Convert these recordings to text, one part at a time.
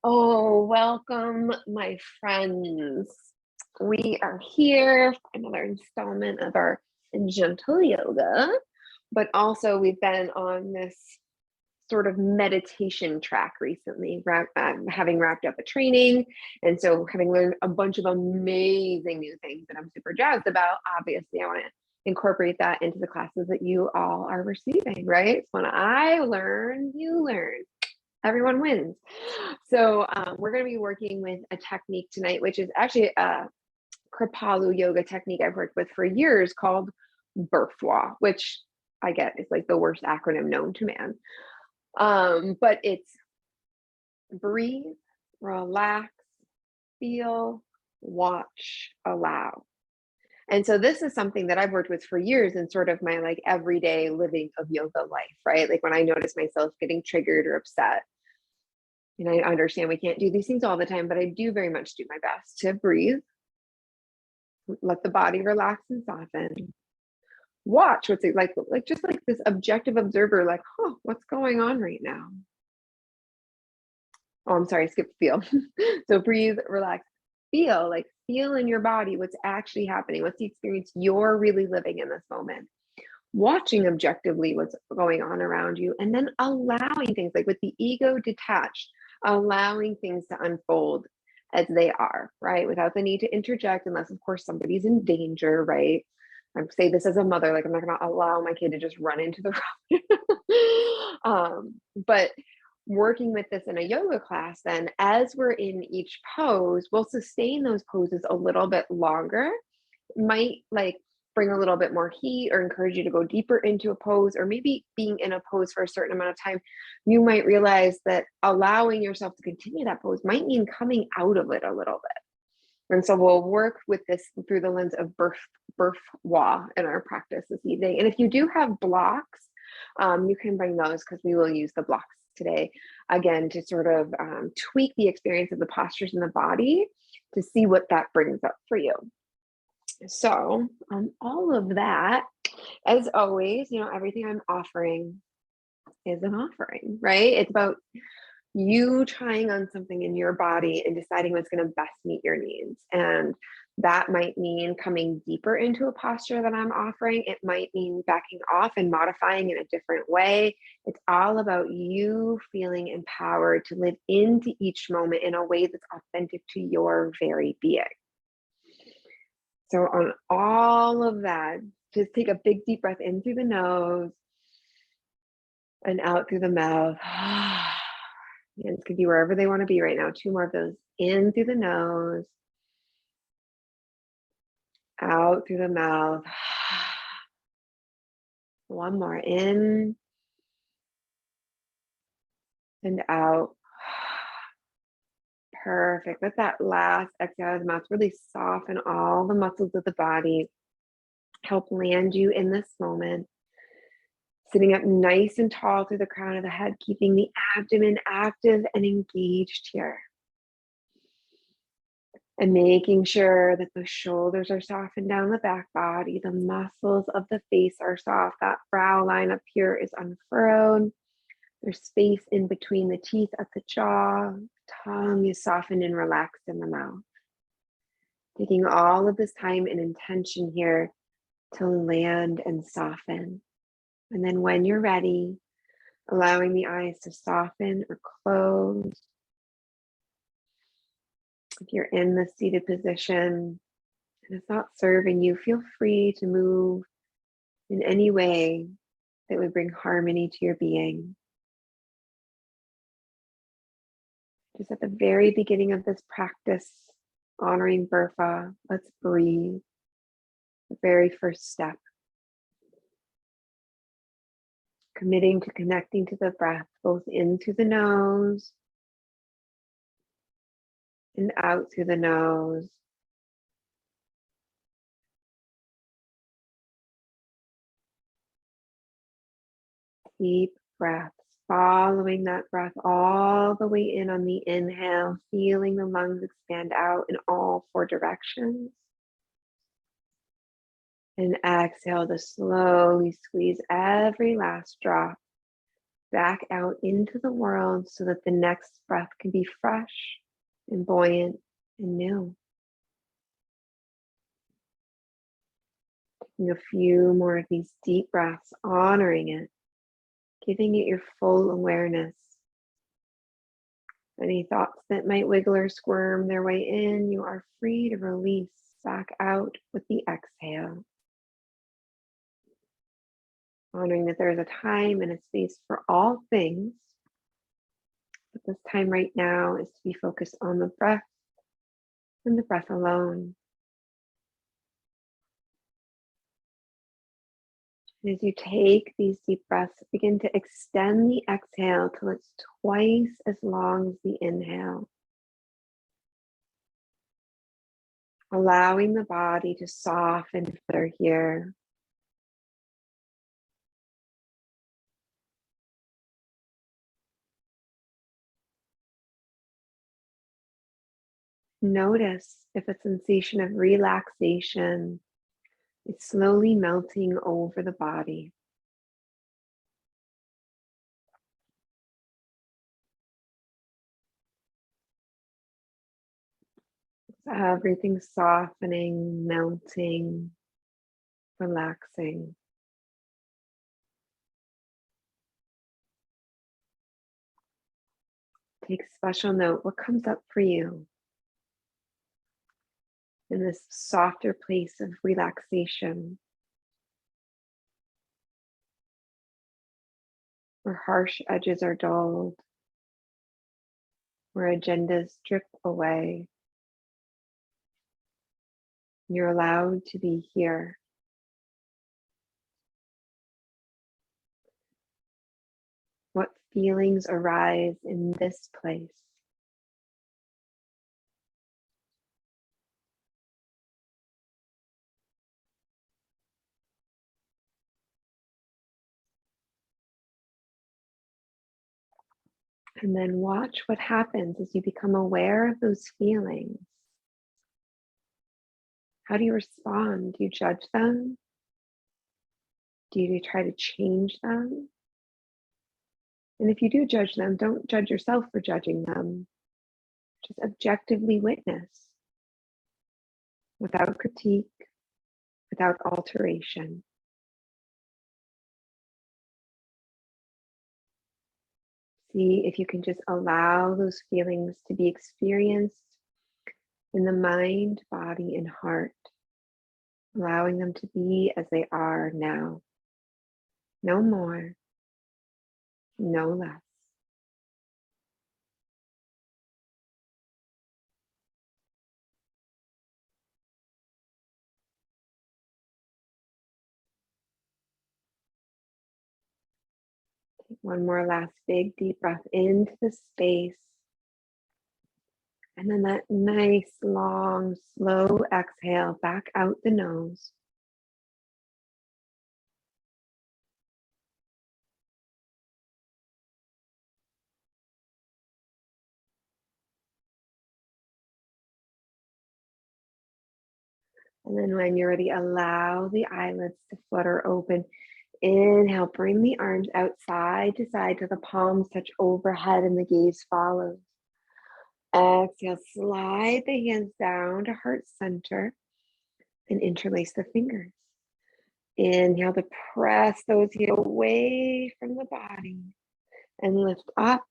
Oh, welcome, my friends. We are here for another installment of our gentle yoga, but also we've been on this sort of meditation track recently, having wrapped up a training. And so, having learned a bunch of amazing new things that I'm super jazzed about, obviously, I want to incorporate that into the classes that you all are receiving, right? So when I learn, you learn. Everyone wins. So we're going to be working with a technique tonight, which is actually a Kripalu yoga technique I've worked with for years called BRFWA, which I get is like the worst acronym known to man. But it's breathe, relax, feel, watch, allow. And so this is something that I've worked with for years in sort of my like everyday living of yoga life, right? Like when I notice myself getting triggered or upset. And I understand we can't do these things all the time, but I do very much do my best to breathe, let the body relax and soften. Watch what's it like just like this objective observer, like, oh, what's going on right now? Oh, I'm sorry, I skipped feel. So breathe, relax, feel, like feel in your body what's actually happening. What's the experience you're really living in this moment? Watching objectively what's going on around you, and then allowing things, like with the ego detached, allowing things to unfold as they are, right? Without the need to interject, unless of course somebody's in danger, right? I say this as a mother, like I'm not going to allow my kid to just run into the road. But working with this in a yoga class, then as we're in each pose, we'll sustain those poses a little bit longer. Might like bring a little bit more heat or encourage you to go deeper into a pose, or maybe being in a pose for a certain amount of time, you might realize that allowing yourself to continue that pose might mean coming out of it a little bit. And so we'll work with this through the lens of BRFWA in our practice this evening. And if you do have blocks, you can bring those, because we will use the blocks today, again, to sort of tweak the experience of the postures in the body to see what that brings up for you. So all of that, as always, everything I'm offering is an offering, right? It's about you trying on something in your body and deciding what's going to best meet your needs. And that might mean coming deeper into a posture that I'm offering. It might mean backing off and modifying in a different way. It's all about you feeling empowered to live into each moment in a way that's authentic to your very being. So on all of that, just take a big deep breath in through the nose and out through the mouth. Hands could be wherever they want to be right now. 2 more of those. In through the nose, out through the mouth. 1 more. In and out. Perfect. Let that last exhale out of the mouth really soften all the muscles of the body. Help land you in this moment. Sitting up nice and tall through the crown of the head, keeping the abdomen active and engaged here. And making sure that the shoulders are softened down the back body, the muscles of the face are soft, that brow line up here is unfurrowed. There's space in between the teeth at the jaw. Tongue is softened and relaxed in the mouth. Taking all of this time and intention here to land and soften. And then when you're ready, allowing the eyes to soften or close. If you're in the seated position and it's not serving you, feel free to move in any way that would bring harmony to your being. Just at the very beginning of this practice, honoring BRFWA, let's breathe. The very first step. Committing to connecting to the breath, both in through the nose and out through the nose. Deep breaths, following that breath all the way in on the inhale, feeling the lungs expand out in all 4 directions. And exhale to slowly squeeze every last drop back out into the world so that the next breath can be fresh and buoyant and new. Taking a few more of these deep breaths, honoring it, giving it your full awareness. Any thoughts that might wiggle or squirm their way in, you are free to release back out with the exhale. Honoring that there is a time and a space for all things, but this time right now is to be focused on the breath and the breath alone. And as you take these deep breaths, begin to extend the exhale till it's twice as long as the inhale. Allowing the body to soften further here. Notice if a sensation of relaxation is slowly melting over the body. Everything softening, melting, relaxing. Take special note what comes up for you in this softer place of relaxation, where harsh edges are dulled, where agendas drip away. You're allowed to be here. What feelings arise in this place? And then watch what happens as you become aware of those feelings. How do you respond? Do you judge them? Do you try to change them? And if you do judge them, don't judge yourself for judging them. Just objectively witness without critique, without alteration. See if you can just allow those feelings to be experienced in the mind, body, and heart, allowing them to be as they are now. No more, no less. Take one more last big deep breath into the space. And then that nice, long, slow exhale back out the nose. And then when you're ready, allow the eyelids to flutter open. Inhale, bring the arms out side to side till the palms touch overhead and the gaze follows. Exhale, slide the hands down to heart center and interlace the fingers. Inhale to press those heels away from the body and lift up.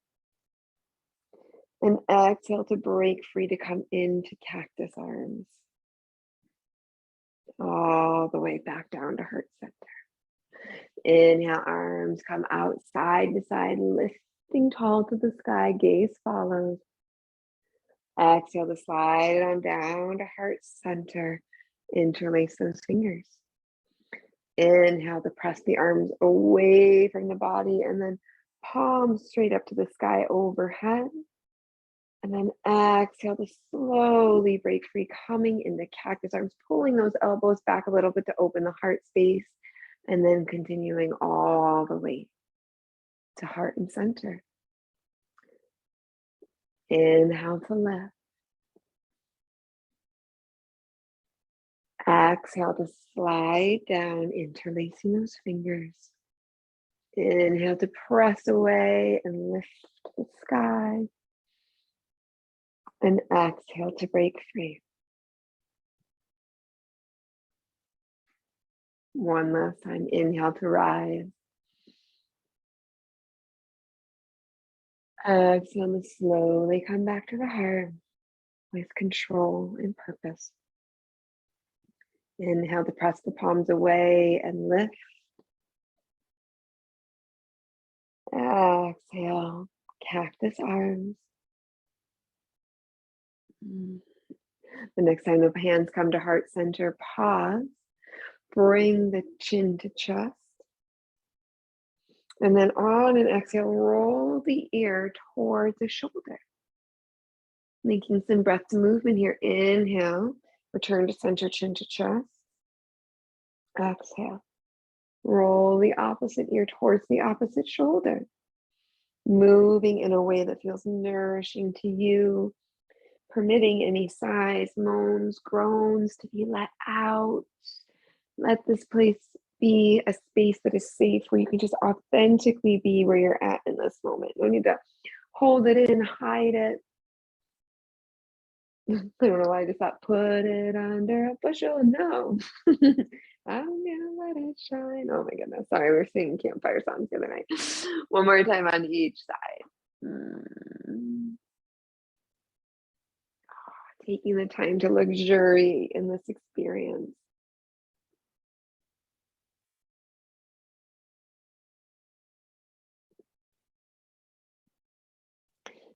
And exhale to break free to come into cactus arms. All the way back down to heart center. Inhale, arms come out side to side, lifting tall to the sky, gaze follows. Exhale to slide it on down to heart center. Interlace those fingers. Inhale to press the arms away from the body and then palms straight up to the sky overhead. And then exhale to slowly break free, coming into cactus arms, pulling those elbows back a little bit to open the heart space, and then continuing all the way to heart and center. Inhale to lift. Exhale to slide down, interlacing those fingers. Inhale to press away and lift the sky. And exhale to break free. One last time. Inhale to rise. Exhale to slowly come back to the heart with control and purpose. Inhale to press the palms away and lift. Exhale, cactus arms. The next time the hands come to heart center, pause. Bring the chin to chest. And then on an exhale, roll the ear towards the shoulder. Making some breath movement here. Inhale, return to center, chin to chest. Exhale, roll the opposite ear towards the opposite shoulder. Moving in a way that feels nourishing to you. Permitting any sighs, moans, groans to be let out. Let this place be a space that is safe where you can just authentically be where you're at in this moment. No need to hold it in, hide it. I don't know why I just thought, put it under a bushel. No. I'm gonna let it shine. Oh my goodness. Sorry, we were singing campfire songs the other night. One more time on each side. Taking the time to luxuriate in this experience.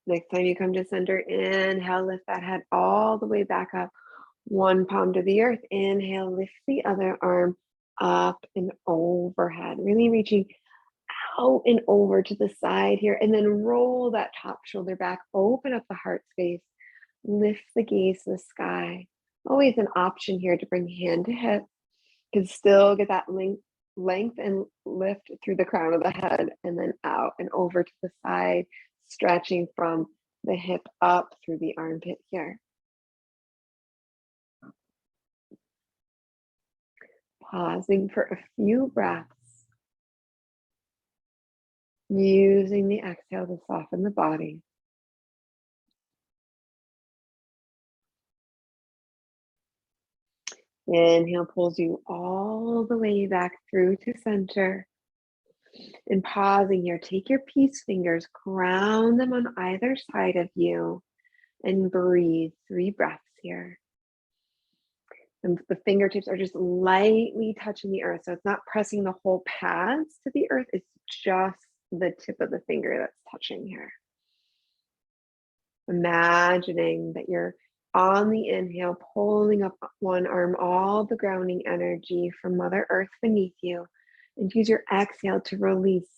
Next time you come to center, inhale, lift that head all the way back up. One palm to the earth. Inhale, lift the other arm up and overhead. Really reaching out and over to the side here. And then roll that top shoulder back. Open up the heart space. Lift the gaze to the sky. Always an option here to bring hand to hip. You can still get that length and lift through the crown of the head and then out and over to the side. Stretching from the hip up through the armpit here. Pausing for a few breaths. Using the exhale to soften the body. Inhale pulls you all the way back through to center. And pausing here, take your peace fingers, ground them on either side of you, and breathe 3 breaths here. And the fingertips are just lightly touching the earth. So it's not pressing the whole pads to the earth, it's just the tip of the finger that's touching here. Imagining that you're on the inhale, pulling up one arm, all the grounding energy from Mother Earth beneath you. And use your exhale to release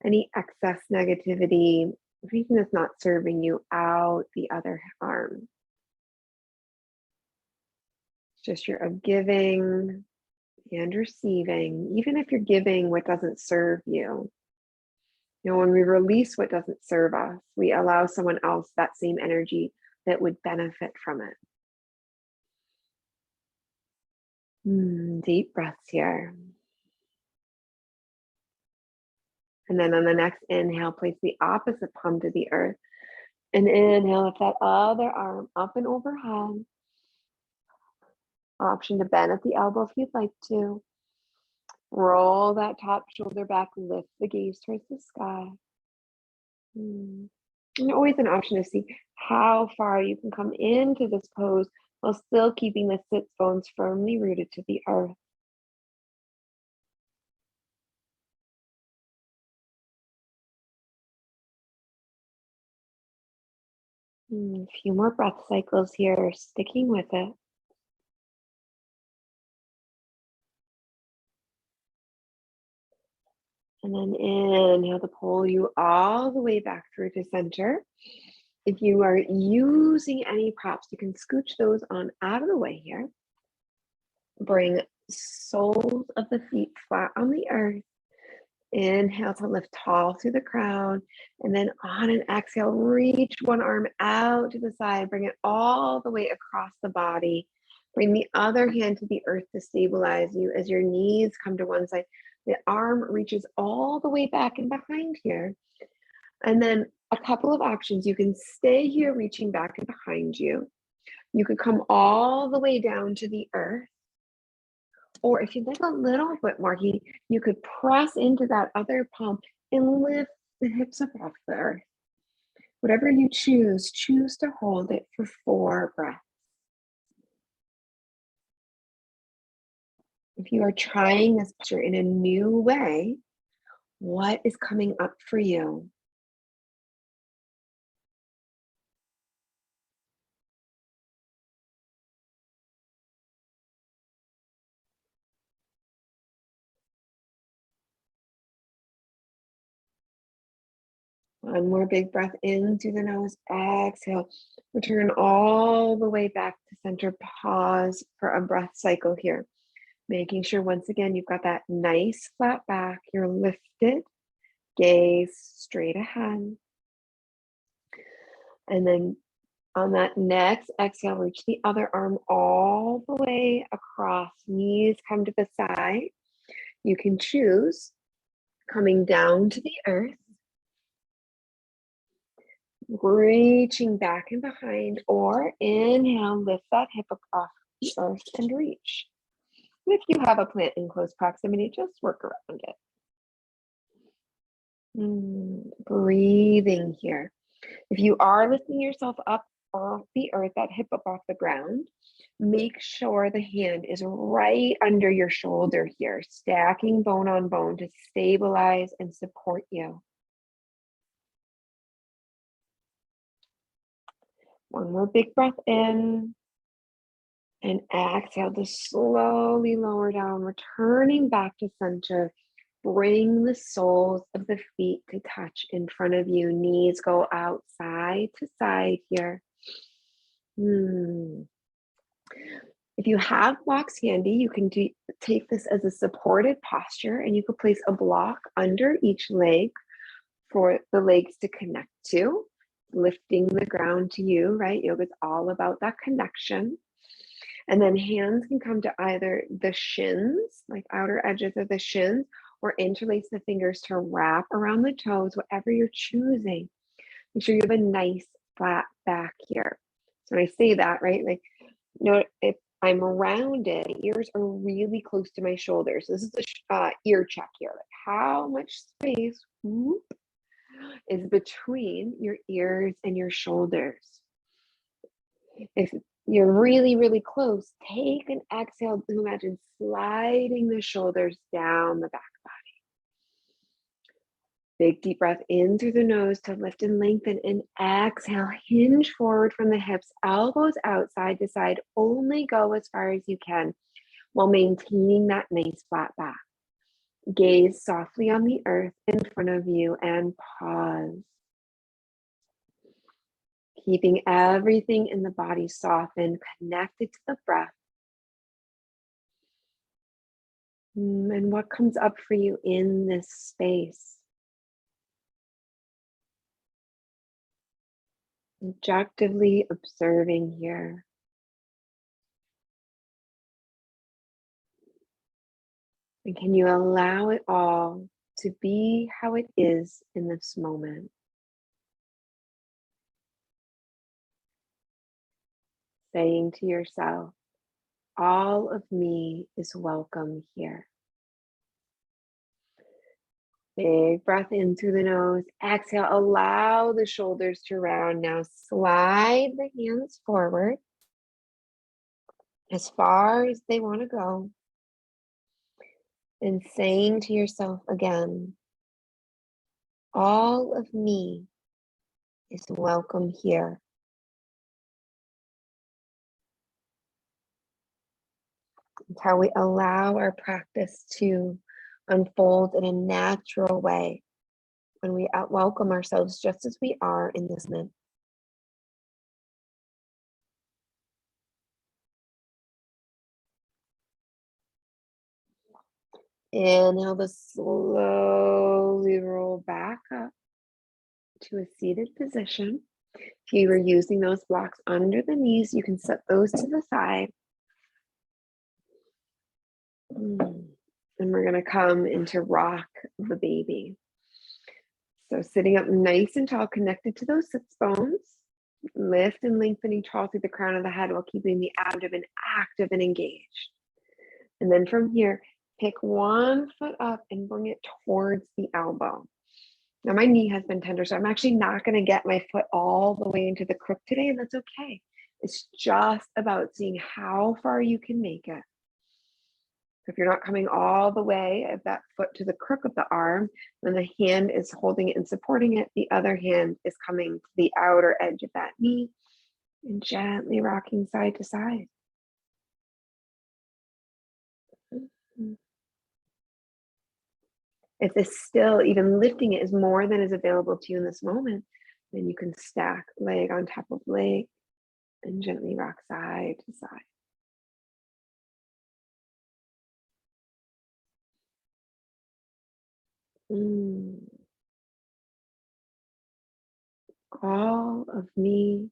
any excess negativity, anything that's not serving you, out the other arm. It's just you're giving and receiving, even if you're giving what doesn't serve you. You know, when we release what doesn't serve us, we allow someone else that same energy that would benefit from it. Deep breaths here. And then on the next inhale, place the opposite palm to the earth. And inhale, lift that other arm up and overhead. Option to bend at the elbow if you'd like to. Roll that top shoulder back, lift the gaze towards the sky. And always an option to see how far you can come into this pose while still keeping the sit bones firmly rooted to the earth. A few more breath cycles here, sticking with it. And then inhale to pull you all the way back through to center. If you are using any props, you can scooch those on out of the way here. Bring soles of the feet flat on the earth. Inhale to lift tall through the crown, and then on an exhale, reach one arm out to the side, bring it all the way across the body. Bring the other hand to the earth to stabilize you as your knees come to one side. The arm reaches all the way back and behind here. And then a couple of options. You can stay here reaching back and behind you. You could come all the way down to the earth. Or if you'd like a little bit more heat, you could press into that other palm and lift the hips up off the earth. Whatever you choose to hold it for 4 breaths. If you are trying this posture in a new way, what is coming up for you? One more big breath in through the nose, exhale. Return all the way back to center. Pause for a breath cycle here. Making sure once again, you've got that nice flat back. You're lifted, gaze straight ahead. And then on that next exhale, reach the other arm all the way across. Knees come to the side. You can choose coming down to the earth, reaching back and behind, or inhale, lift that hip up off the earth and reach. If you have a plant in close proximity, just work around it. Breathing here. If you are lifting yourself up off the earth, that hip up off the ground, make sure the hand is right under your shoulder here, stacking bone on bone to stabilize and support you. One more big breath in. And exhale to slowly lower down, returning back to center. Bring the soles of the feet to touch in front of you. Knees go out side to side here. If you have blocks handy, you can take this as a supported posture, and you could place a block under each leg for the legs to connect to, lifting the ground to you, right? Yoga is all about that connection. And then hands can come to either the shins, like outer edges of the shins, or interlace the fingers to wrap around the toes, whatever you're choosing. Make sure you have a nice flat back here. So when I say that, right, like, you know, if I'm rounded, ears are really close to my shoulders. This is the ear check here. Like, how much space is between your ears and your shoulders? If you're really, really close, take an exhale to imagine sliding the shoulders down the back body. Big deep breath in through the nose to lift and lengthen, and exhale, hinge forward from the hips, elbows out side to side. Only go as far as you can while maintaining that nice flat back. Gaze softly on the earth in front of you and pause. Keeping everything in the body softened, connected to the breath. And what comes up for you in this space? Objectively observing here. And can you allow it all to be how it is in this moment? Saying to yourself, all of me is welcome here. Big breath in through the nose. Exhale, allow the shoulders to round. Now slide the hands forward as far as they want to go. And saying to yourself again, all of me is welcome here. It's how we allow our practice to unfold in a natural way when we welcome ourselves just as we are in this moment. Inhale to slowly roll back up to a seated position. If you were using those blocks under the knees, you can set those to the side. And we're going to come into rock the baby. So sitting up nice and tall, connected to those sits bones. Lift and lengthen each tall through the crown of the head while keeping the abdomen active and engaged. And then from here, pick one foot up and bring it towards the elbow. Now my knee has been tender, so I'm actually not going to get my foot all the way into the crook today, and that's okay. It's just about seeing how far you can make it. If you're not coming all the way of that foot to the crook of the arm, then the hand is holding it and supporting it. The other hand is coming to the outer edge of that knee and gently rocking side to side. If this still, even lifting it is more than is available to you in this moment, then you can stack leg on top of leg and gently rock side to side. All of me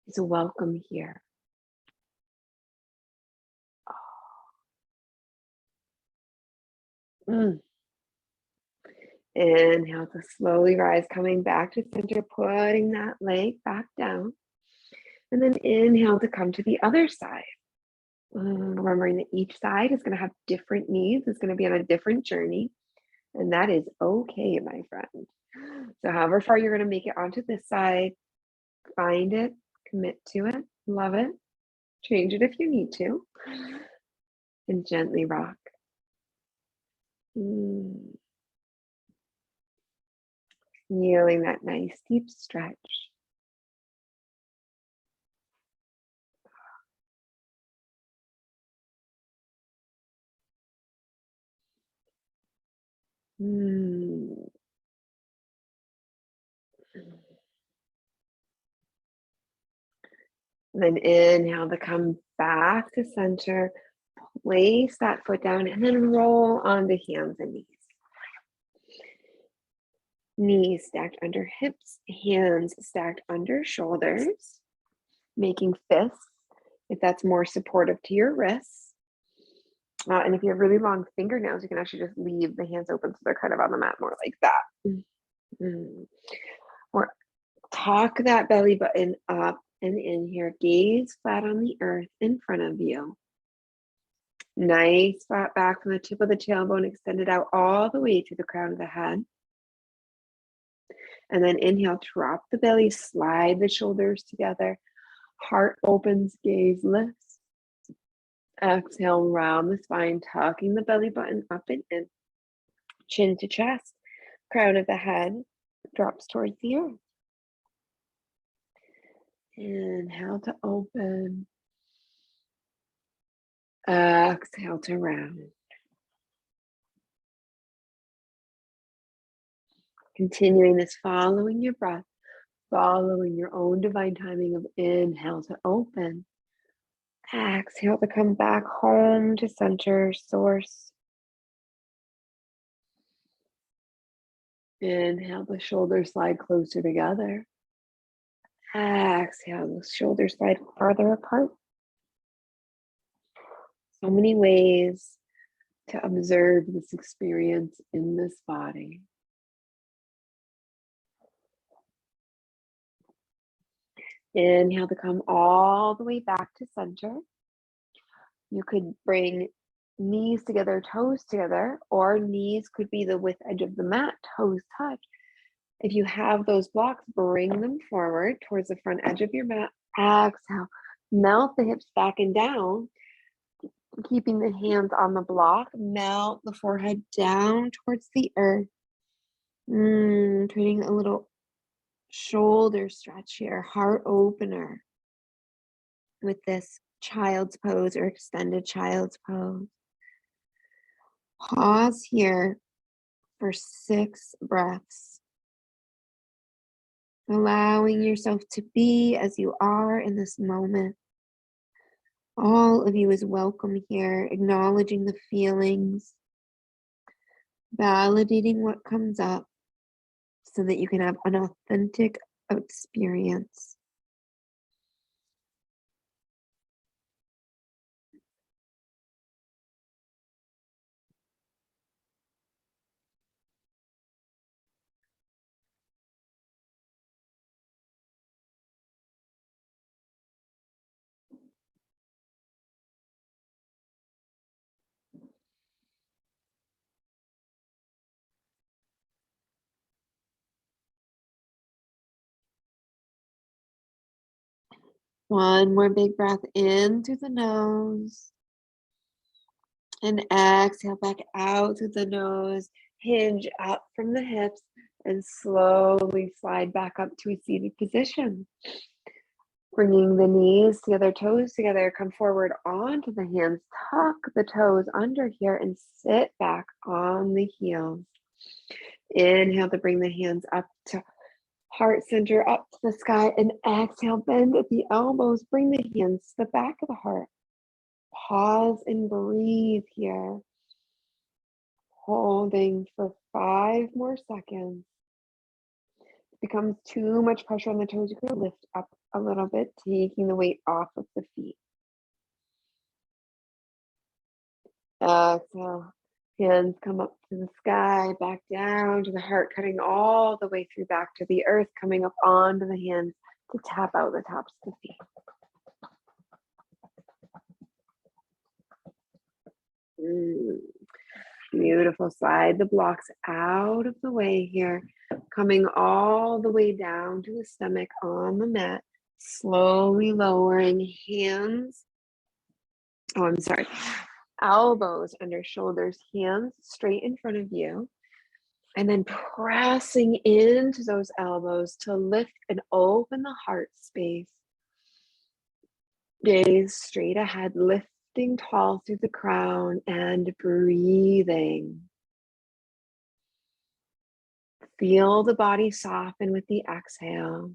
is welcome here. Inhale to slowly rise, coming back to center, putting that leg back down. And then inhale to come to the other side. Remembering that each side is going to have different needs. It's going to be on a different journey. And that is okay, my friend. So however far you're going to make it onto this side, find it, commit to it, love it, change it if you need to, and gently rock. Feeling that nice deep stretch. Then inhale to come back to center, place that foot down, and then roll onto hands and knees. Knees stacked under hips, hands stacked under shoulders, making fists if that's more supportive to your wrists. And if you have really long fingernails, you can actually just leave the hands open so they're kind of on the mat more like that. Or tuck that belly button up and in here. Gaze flat on the earth in front of you. Nice flat back from the tip of the tailbone extended out all the way to the crown of the head. And then inhale, drop the belly, slide the shoulders together. Heart opens, gaze lifts. Exhale, round the spine, tucking the belly button up and in. Chin to chest, crown of the head drops towards the earth. Inhale to open. Exhale to round. Continuing this, following your breath, following your own divine timing of inhale to open. Exhale to come back home to center, source. Inhale, the shoulders slide closer together. Exhale, the shoulders slide farther apart. So many ways to observe this experience in this body. Inhale to come all the way back to center. You could bring knees together, toes together, or knees could be the width edge of the mat, toes touch. If you have those blocks, bring them forward towards the front edge of your mat. Exhale, melt the hips back and down, keeping the hands on the block. Melt the forehead down towards the earth. Creating a little shoulder stretch here, heart opener with this child's pose or extended child's pose. Pause here for 6 breaths. Allowing yourself to be as you are in this moment. All of you is welcome here, acknowledging the feelings, validating what comes up so that you can have an authentic experience. One more big breath in through the nose. And exhale back out through the nose. Hinge up from the hips and slowly slide back up to a seated position. Bringing the knees together, toes together, come forward onto the hands, tuck the toes under here and sit back on the heels. Inhale to bring the hands up to heart center, up to the sky, and exhale, bend at the elbows, bring the hands to the back of the heart. Pause and breathe here. Holding for 5 more seconds. If it becomes too much pressure on the toes, you can lift up a little bit, taking the weight off of the feet. Exhale. Hands come up to the sky, back down to the heart, cutting all the way through back to the earth, coming up onto the hands to tap out the tops of the feet. Beautiful. Slide the blocks out of the way here, coming all the way down to the stomach on the mat, slowly lowering hands. Oh, I'm sorry. Elbows under shoulders, hands straight in front of you, and then pressing into those elbows to lift and open the heart space. Gaze straight ahead, lifting tall through the crown and breathing. Feel the body soften with the exhale.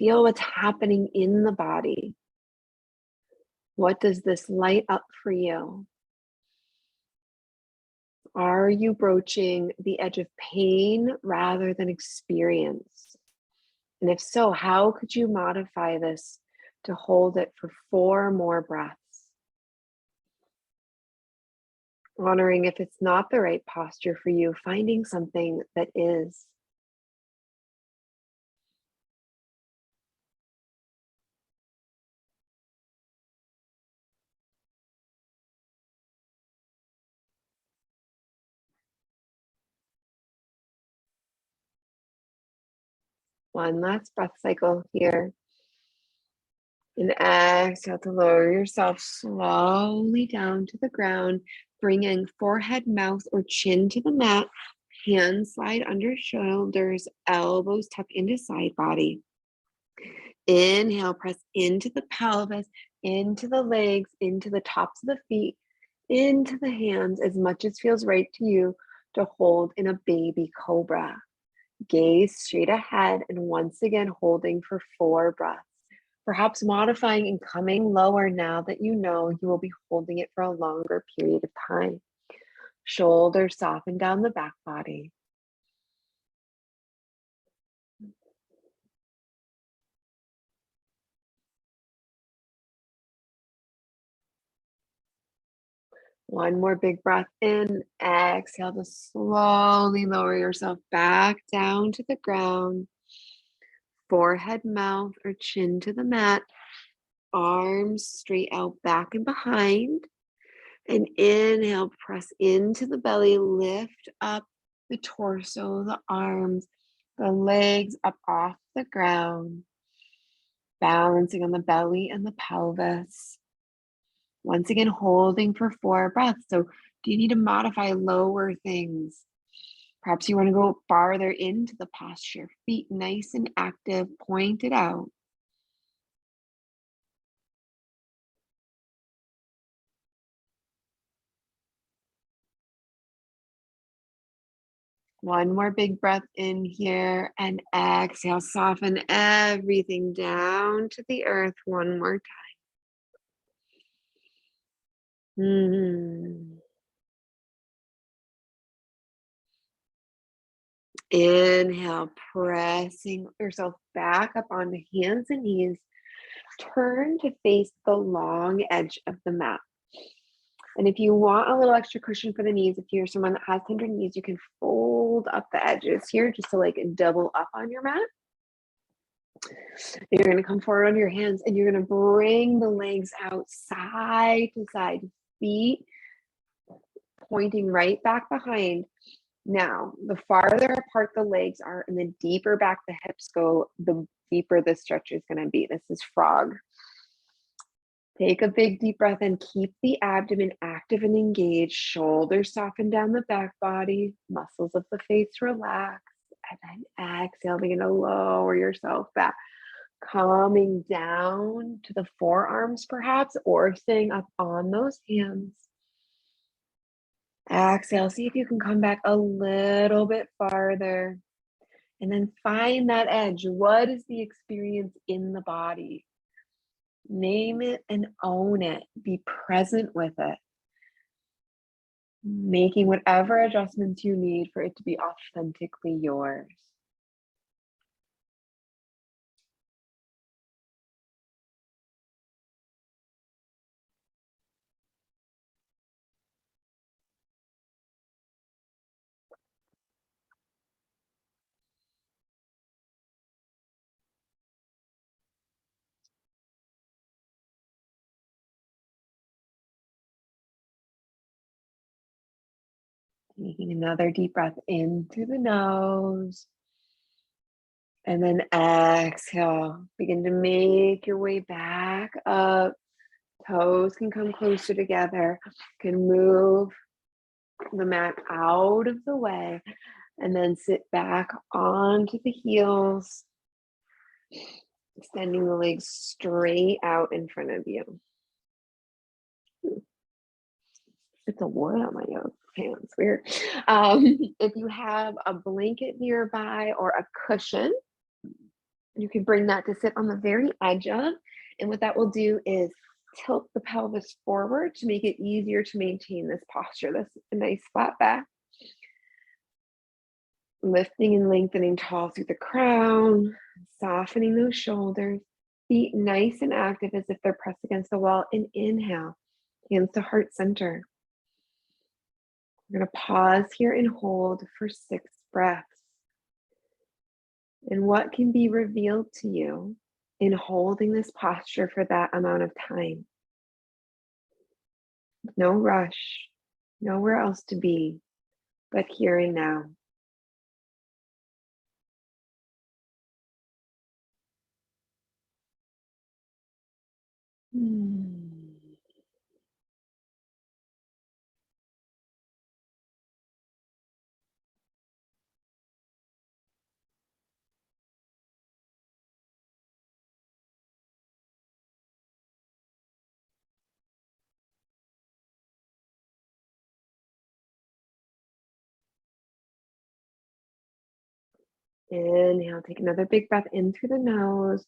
Feel what's happening in the body. What does this light up for you? Are you broaching the edge of pain rather than experience? And if so, how could you modify this to hold it for 4 more breaths? Honoring if it's not the right posture for you, finding something that is. One last breath cycle here. And exhale to lower yourself slowly down to the ground, bringing forehead, mouth, or chin to the mat. Hands slide under shoulders, elbows tuck into side body. Inhale, press into the pelvis, into the legs, into the tops of the feet, into the hands, as much as feels right to you to hold in a baby cobra. Gaze straight ahead and once again holding for 4 breaths. Perhaps modifying and coming lower now that you know you will be holding it for a longer period of time. Shoulders soften down the back body. One more big breath in. Exhale to slowly lower yourself back down to the ground. Forehead, mouth, or chin to the mat. Arms straight out back and behind. And inhale, press into the belly, lift up the torso, the arms, the legs up off the ground, balancing on the belly and the pelvis. Once again, holding for 4 breaths. So do you need to modify lower things? Perhaps you want to go farther into the posture, feet nice and active, pointed out. One more big breath in here and exhale, soften everything down to the earth one more time. Inhale, pressing yourself back up onto hands and knees. Turn to face the long edge of the mat. And if you want a little extra cushion for the knees, if you're someone that has tender knees, you can fold up the edges here just to like double up on your mat. You're going to come forward on your hands and you're going to bring the legs out side to side, feet pointing right back behind. Now, the farther apart the legs are and the deeper back the hips go, the deeper the stretch is going to be. This is frog. Take a big deep breath and keep the abdomen active and engaged. Shoulders soften down the back body. Muscles of the face relax. And then exhale, begin to lower yourself back. Coming down to the forearms perhaps, or staying up on those hands. Exhale, see if you can come back a little bit farther. And then find that edge. What is the experience in the body? Name it and own it. Be present with it. Making whatever adjustments you need for it to be authentically yours. Taking another deep breath in through the nose. And then exhale. Begin to make your way back up. Toes can come closer together. Can move the mat out of the way. And then sit back onto the heels. Extending the legs straight out in front of you. It's a war on my yoga pants. Weird. If you have a blanket nearby or a cushion, you can bring that to sit on the very edge of. And what that will do is tilt the pelvis forward to make it easier to maintain this posture. This is a nice flat back. Lifting and lengthening tall through the crown, softening those shoulders. Feet nice and active as if they're pressed against the wall. And inhale, hands to heart center. We're going to pause here and hold for 6 breaths. And what can be revealed to you in holding this posture for that amount of time? No rush, nowhere else to be, but here and now. Inhale, take another big breath in through the nose,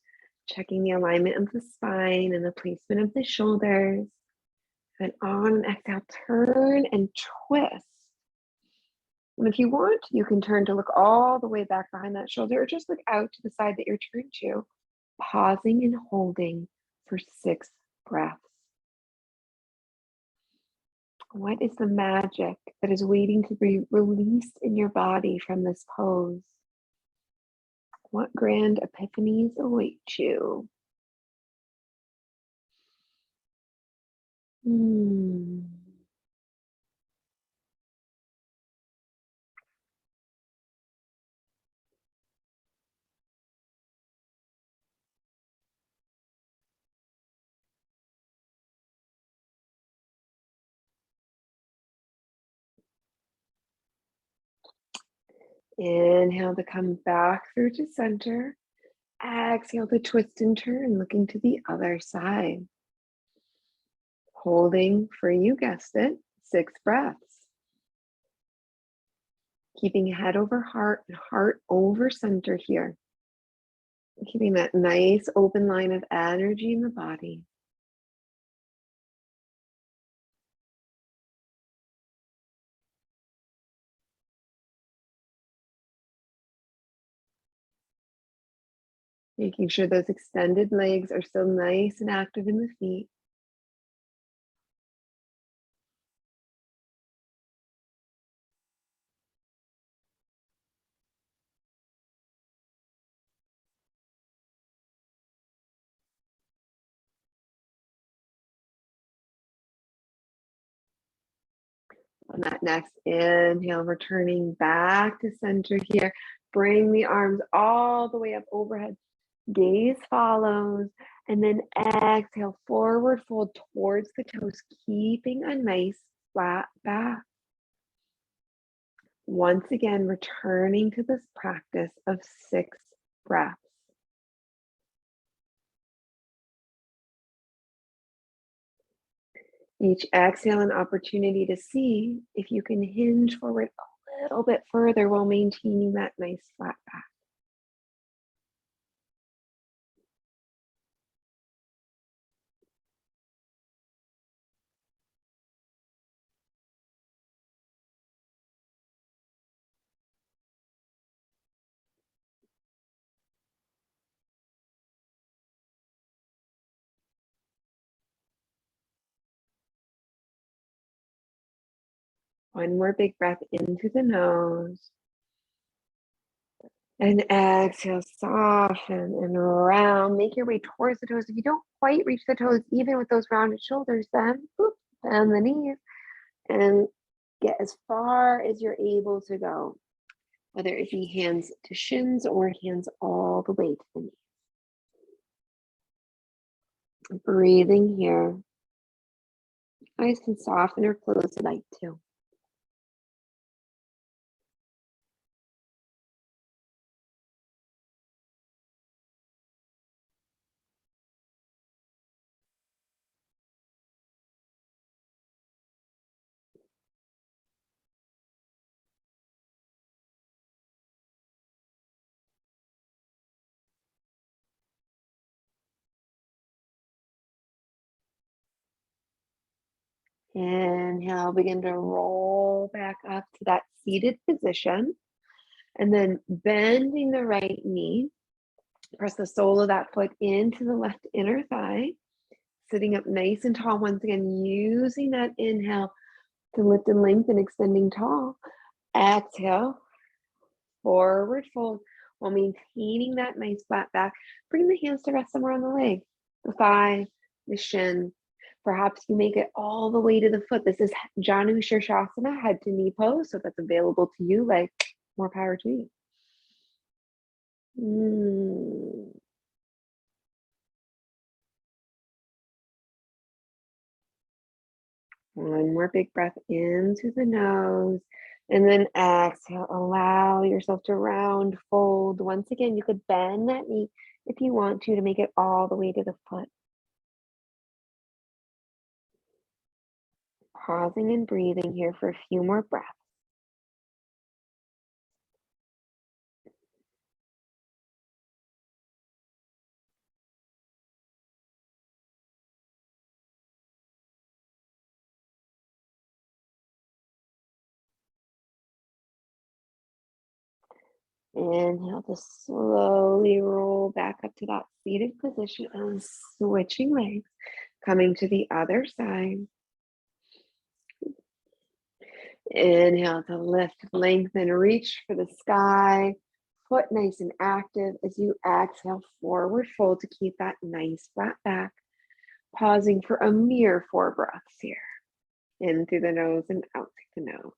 checking the alignment of the spine and the placement of the shoulders. And on an exhale, turn and twist. And if you want, you can turn to look all the way back behind that shoulder or just look out to the side that you're turned to, pausing and holding for 6 breaths. What is the magic that is waiting to be released in your body from this pose? What grand epiphanies await you? Inhale to come back through to center. Exhale to twist and turn, looking to the other side. Holding for, you guessed it, 6 breaths. Keeping head over heart and heart over center here. Keeping that nice open line of energy in the body. Making sure those extended legs are still nice and active in the feet. On that next inhale, returning back to center here. Bring the arms all the way up overhead. Gaze follows. And then exhale, forward fold towards the toes, keeping a nice flat back. Once again, returning to this practice of 6 breaths. Each exhale, an opportunity to see if you can hinge forward a little bit further while maintaining that nice flat back. One more big breath into the nose. And exhale, soften and round. Make your way towards the toes. If you don't quite reach the toes, even with those rounded shoulders, then bend the knees and get as far as you're able to go. Whether it be hands to shins or hands all the way to the knees. Breathing here. Nice and soften or close the light too. Inhale, begin to roll back up to that seated position. And then bending the right knee, press the sole of that foot into the left inner thigh. Sitting up nice and tall once again, using that inhale to lift and lengthen, extending tall. Exhale, forward fold while maintaining that nice flat back. Bring the hands to rest somewhere on the leg, the thigh, the shin. Perhaps you make it all the way to the foot. This is Janu Shirshasana, head to knee pose. So if that's available to you, like, more power to you. One more big breath into the nose. And then exhale, allow yourself to round fold. Once again, you could bend that knee if you want to make it all the way to the foot. Pausing and breathing here for a few more breaths. Inhale to slowly roll back up to that seated position and switching legs, coming to the other side. Inhale to lift, lengthen, reach for the sky. Foot nice and active as you exhale, forward fold to keep that nice flat back. Pausing for a mere 4 breaths here. In through the nose and out through the nose.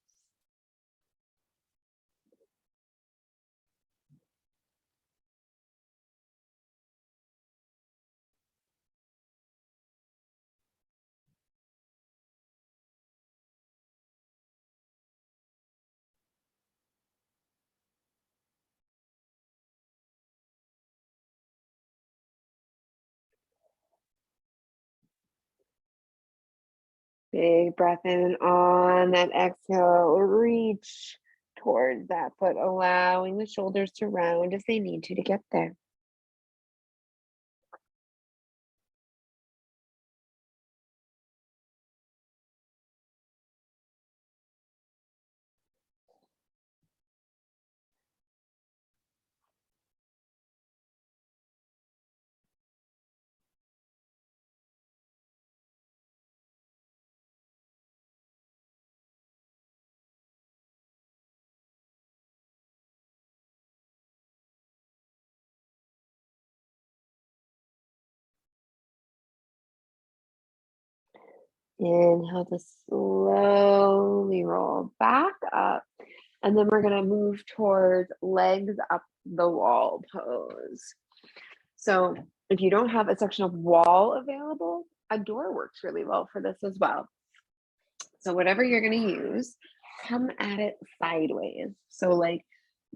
Big breath in on that exhale. Reach towards that foot, allowing the shoulders to round if they need to get there. Inhale to slowly roll back up. And then we're going to move towards legs up the wall pose. So if you don't have a section of wall available, a door works really well for this as well. So whatever you're going to use, come at it sideways. So like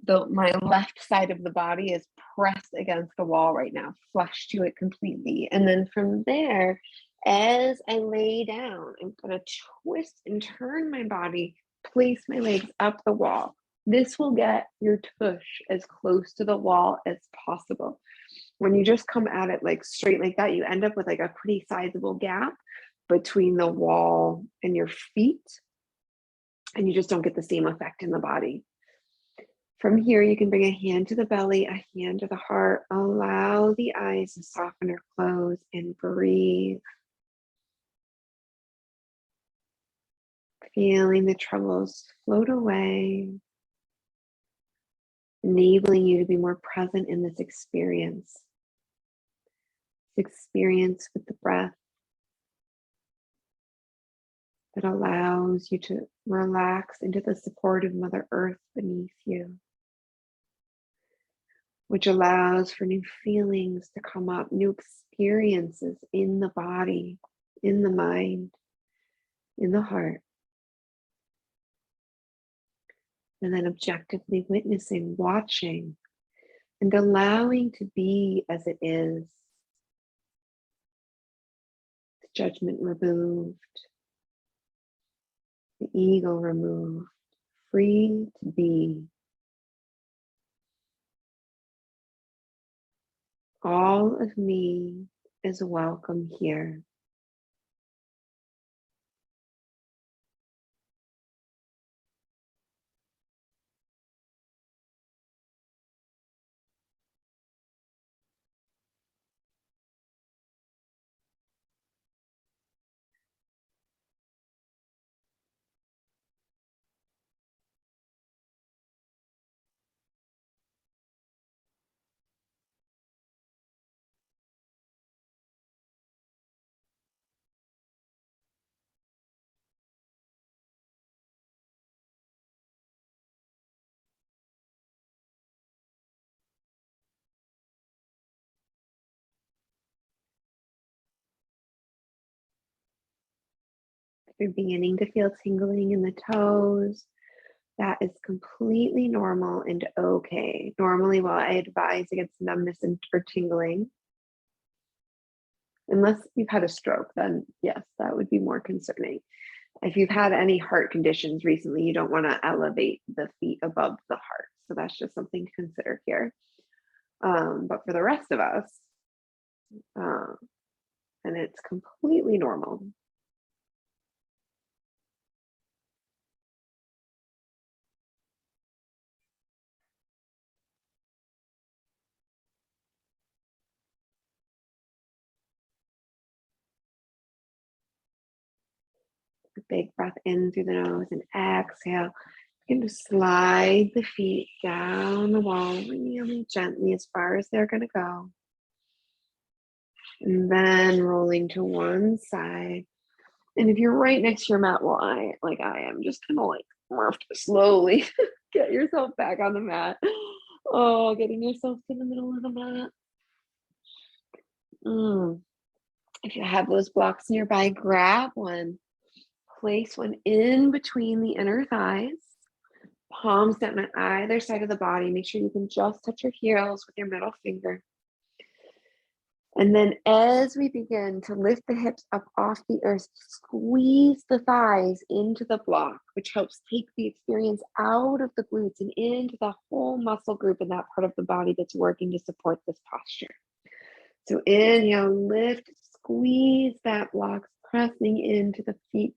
my left side of the body is pressed against the wall right now, flush to it completely. And then from there, as I lay down, I'm going to twist and turn my body, place my legs up the wall. This will get your tush as close to the wall as possible. When you just come at it like straight like that, you end up with like a pretty sizable gap between the wall and your feet, and you just don't get the same effect in the body. From here, you can bring a hand to the belly, a hand to the heart. Allow the eyes to soften or close and breathe. Feeling the troubles float away, enabling you to be more present in this experience. This experience with the breath that allows you to relax into the support of Mother Earth beneath you, which allows for new feelings to come up, new experiences in the body, in the mind, in the heart. And then objectively witnessing, watching, and allowing to be as it is. The judgment removed, the ego removed, free to be. All of me is welcome here. If you're beginning to feel tingling in the toes, that is completely normal and okay. Normally, while I advise against numbness or tingling, unless you've had a stroke, then yes, that would be more concerning. If you've had any heart conditions recently, you don't want to elevate the feet above the heart. So that's just something to consider here. But for the rest of us, and it's completely normal. A big breath in through the nose and exhale. Begin to slide the feet down the wall really gently as far as they're going to go. And then rolling to one side. And if you're right next to your mat, well, like I am, just kind of like slowly get yourself back on the mat. Oh, getting yourself to the middle of the mat. If you have those blocks nearby, grab one. Place one in between the inner thighs. Palms down on either side of the body. Make sure you can just touch your heels with your middle finger. And then as we begin to lift the hips up off the earth, squeeze the thighs into the block, which helps take the experience out of the glutes and into the whole muscle group in that part of the body that's working to support this posture. So inhale, lift, squeeze that block, pressing into the feet,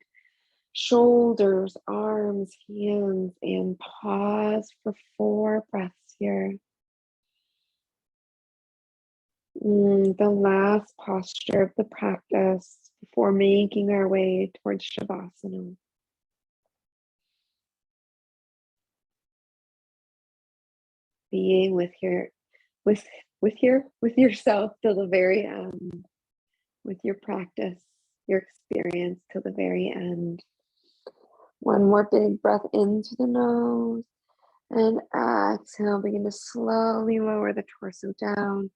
shoulders, arms, hands, and pause for 4 breaths here. The last posture of the practice before making our way towards Shavasana. Being with yourself till the very end, with your practice, your experience till the very end. One more big breath into the nose, and exhale. Begin to slowly lower the torso down.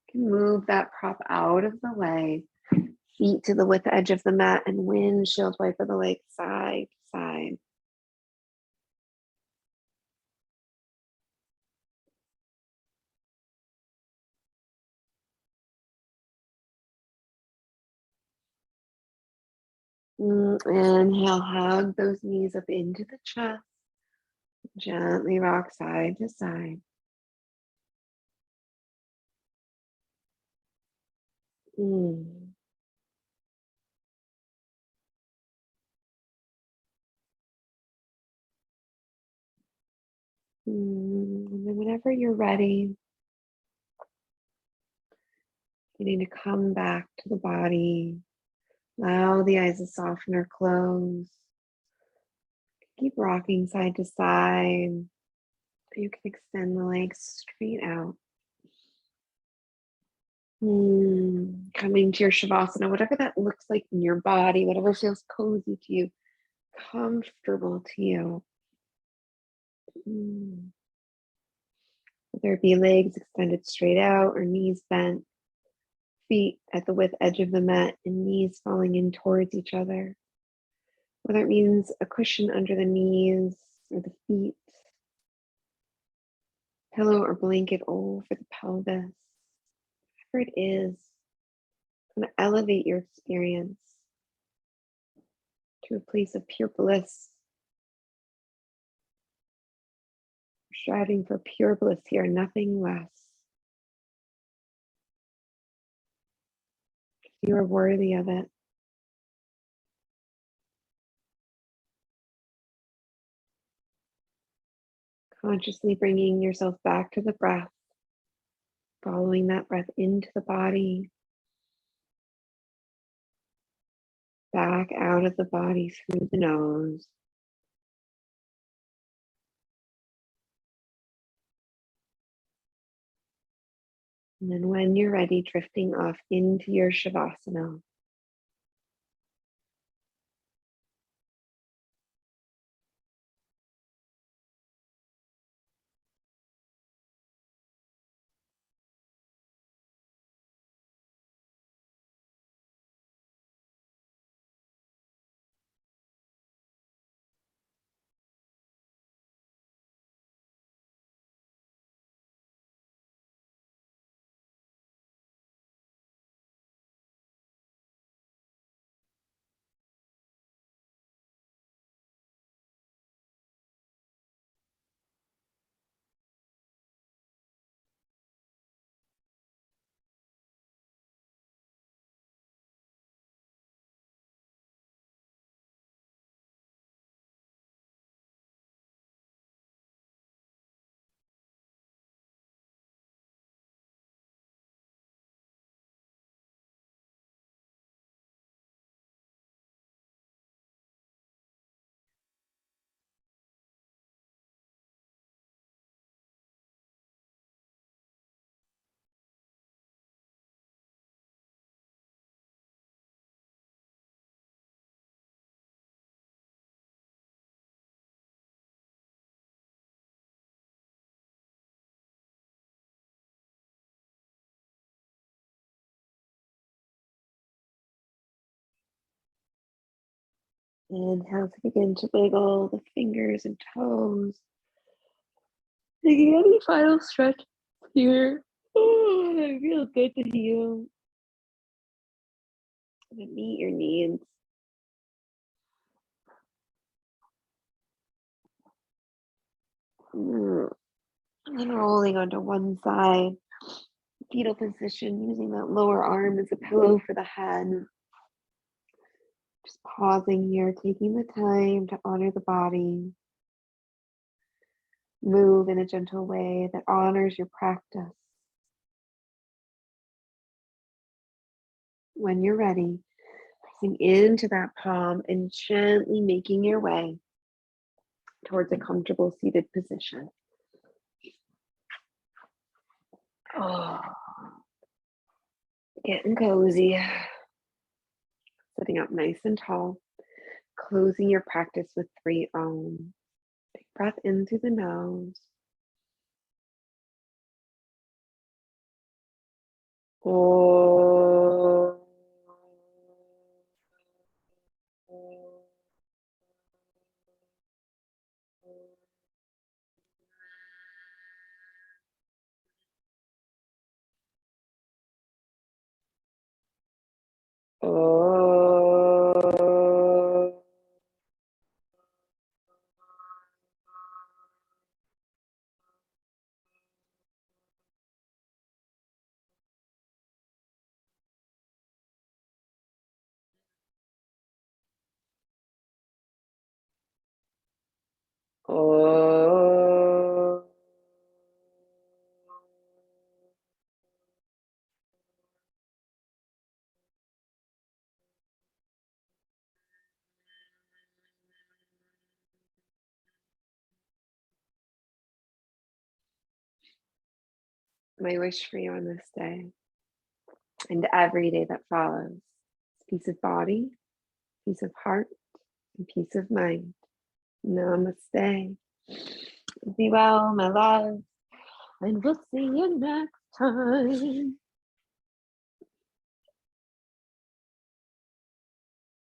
You can move that prop out of the way, feet to the width edge of the mat, and windshield wiper the legs side to side. Inhale, hug those knees up into the chest. Gently rock side to side. And then whenever you're ready, you need to come back to the body. Allow the eyes to soften or close. Keep rocking side to side. You can extend the legs straight out. Coming to your Shavasana, whatever that looks like in your body, whatever feels cozy to you, comfortable to you. Whether it be legs extended straight out or knees bent, feet at the width edge of the mat and knees falling in towards each other. Whether it means a cushion under the knees or the feet, pillow or blanket over the pelvis, whatever it is, going to elevate your experience to a place of pure bliss. Striving for pure bliss here, nothing less. You are worthy of it. Consciously bringing yourself back to the breath, following that breath into the body, back out of the body through the nose. And then when you're ready, drifting off into your Shavasana. Inhale to begin to wiggle the fingers and toes. Taking any final stretch here. Oh, that feels good to you. And meet your needs. And then rolling onto one side, fetal position, using that lower arm as a pillow for the head. Just pausing here, taking the time to honor the body. Move in a gentle way that honors your practice. When you're ready, pressing into that palm and gently making your way towards a comfortable seated position. Oh, getting cozy. sitting up nice and tall, closing your practice with 3 Om. Big breath in through the nose. Oh. Oh. Oh. My wish for you on this day and every day that follows is peace of body, peace of heart, and peace of mind. Namaste. Be well, my love, and we'll see you next time.